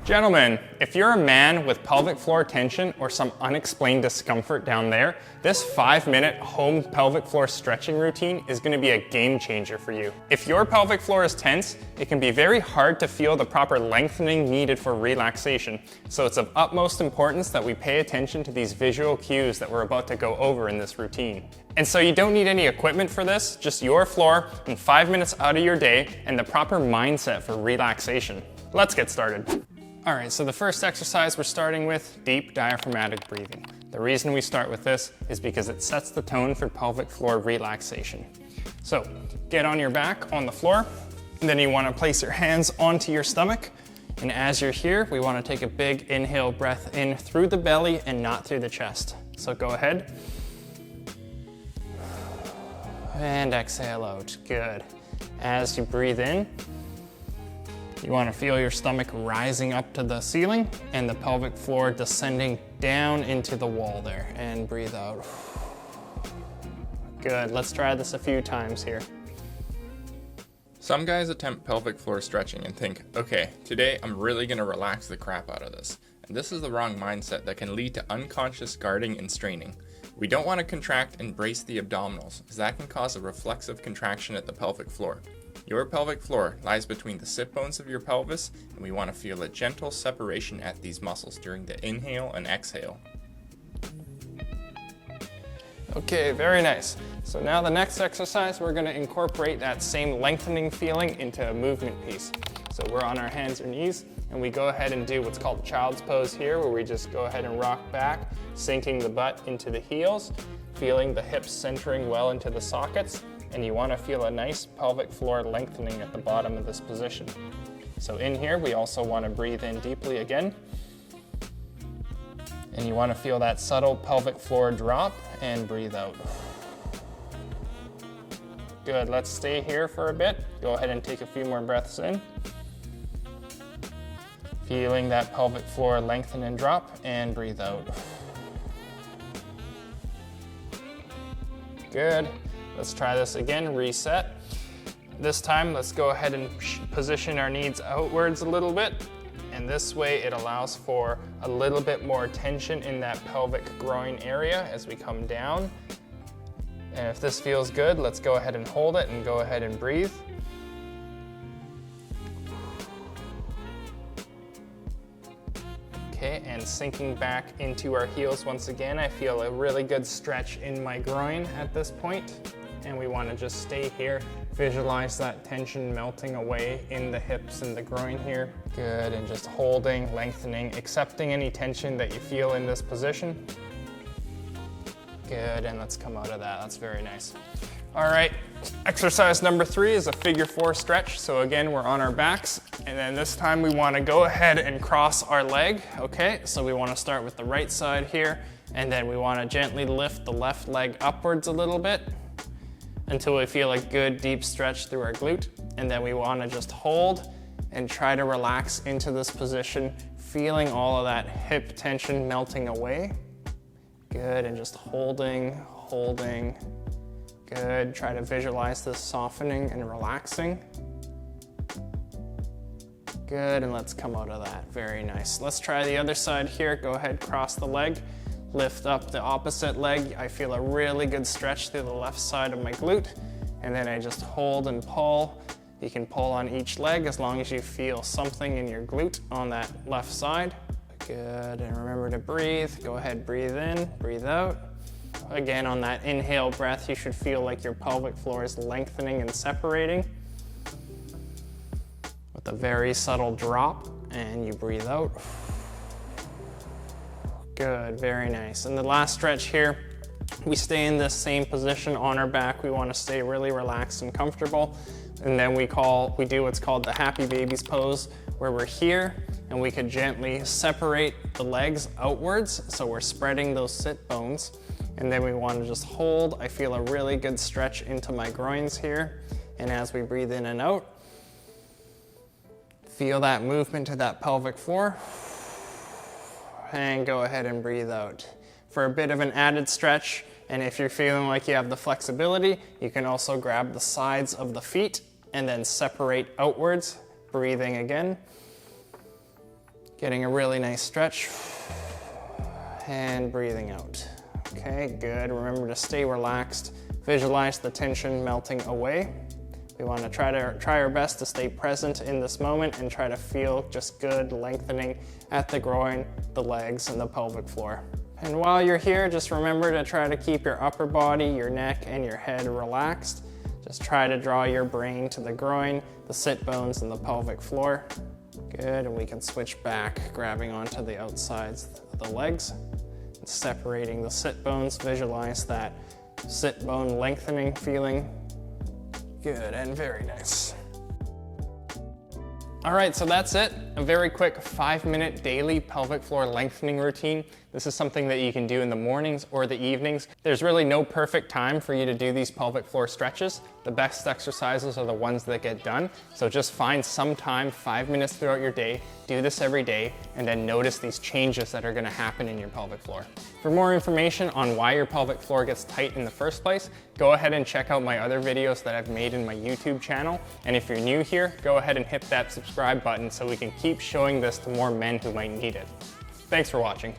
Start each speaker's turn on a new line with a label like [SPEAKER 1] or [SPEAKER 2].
[SPEAKER 1] Gentlemen, if you're a man with pelvic floor tension or some unexplained discomfort down there, this 5-minute home pelvic floor stretching routine is going to be a game changer for you. If your pelvic floor is tense, it can be very hard to feel the proper lengthening needed for relaxation. So it's of utmost importance that we pay attention to these visual cues that we're about to go over in this routine. And so you don't need any equipment for this, just your floor and 5 minutes out of your day and the proper mindset for relaxation. Let's get started. All right, so the first exercise we're starting with, deep diaphragmatic breathing. The reason we start with this is because it sets the tone for pelvic floor relaxation. So get on your back on the floor, and then you want to place your hands onto your stomach. And as you're here, we want to take a big inhale breath in through the belly and not through the chest. So go ahead. And exhale out, good. As you breathe in, you want to feel your stomach rising up to the ceiling and the pelvic floor descending down into the wall there. And breathe out. Good, let's try this a few times here.
[SPEAKER 2] Some guys attempt pelvic floor stretching and think, okay, today I'm really going to relax the crap out of this. And this is the wrong mindset that can lead to unconscious guarding and straining. We don't want to contract and brace the abdominals, as that can cause a reflexive contraction at the pelvic floor. Your pelvic floor lies between the sit bones of your pelvis, and we want to feel a gentle separation at these muscles during the inhale and exhale.
[SPEAKER 1] Okay, very nice. So now the next exercise, we're going to incorporate that same lengthening feeling into a movement piece. So we're on our hands or knees, and we go ahead and do what's called child's pose here, where we just go ahead and rock back, sinking the butt into the heels, feeling the hips centering well into the sockets, and you want to feel a nice pelvic floor lengthening at the bottom of this position. So in here, we also want to breathe in deeply again. And you want to feel that subtle pelvic floor drop and breathe out. Good, let's stay here for a bit. Go ahead and take a few more breaths in. Feeling that pelvic floor lengthen and drop and breathe out. Good. Let's try this again, reset. This time, let's go ahead and position our knees outwards a little bit. And this way, it allows for a little bit more tension in that pelvic groin area as we come down. And if this feels good, let's go ahead and hold it and go ahead and breathe. Okay, and sinking back into our heels once again, I feel a really good stretch in my groin at this point. And we want to just stay here, visualize that tension melting away in the hips and the groin here. Good, and just holding, lengthening, accepting any tension that you feel in this position. Good, and let's come out of that, that's very nice. All right, exercise number 3 is a figure 4 stretch. So again, we're on our backs, and then this time we want to go ahead and cross our leg, okay? So we want to start with the right side here, and then we want to gently lift the left leg upwards a little bit until we feel a good deep stretch through our glute. And then we want to just hold and try to relax into this position, feeling all of that hip tension melting away. Good, and just holding. Good, try to visualize this softening and relaxing. Good, and let's come out of that, very nice. Let's try the other side here. Go ahead, cross the leg. Lift up the opposite leg. I feel a really good stretch through the left side of my glute. And then I just hold and pull. You can pull on each leg as long as you feel something in your glute on that left side. Good, and remember to breathe. Go ahead, breathe in, breathe out. Again, on that inhale breath, you should feel like your pelvic floor is lengthening and separating with a very subtle drop, and you breathe out. Good, very nice. And the last stretch here, we stay in this same position on our back. We want to stay really relaxed and comfortable. And then we do what's called the happy babies pose, where we're here and we could gently separate the legs outwards. So we're spreading those sit bones. And then we want to just hold. I feel a really good stretch into my groins here. And as we breathe in and out, feel that movement to that pelvic floor. And go ahead and breathe out. For a bit of an added stretch, and if you're feeling like you have the flexibility, you can also grab the sides of the feet and then separate outwards, breathing again. Getting a really nice stretch and breathing out. Okay, good. Remember to stay relaxed. Visualize the tension melting away. We want to try our best to stay present in this moment and try to feel just good lengthening at the groin, the legs, and the pelvic floor. And while you're here, just remember to try to keep your upper body, your neck, and your head relaxed. Just try to draw your brain to the groin, the sit bones, and the pelvic floor. Good, and we can switch back, grabbing onto the outsides of the legs and separating the sit bones. Visualize that sit bone lengthening feeling. Good, and very nice. All right, so that's it. A very quick 5-minute daily pelvic floor lengthening routine. This is something that you can do in the mornings or the evenings. There's really no perfect time for you to do these pelvic floor stretches. The best exercises are the ones that get done. So just find some time, 5 minutes throughout your day, do this every day, and then notice these changes that are gonna happen in your pelvic floor. For more information on why your pelvic floor gets tight in the first place, go ahead and check out my other videos that I've made in my YouTube channel. And if you're new here, go ahead and hit that subscribe button so we can keep showing this to more men who might need it. Thanks for watching.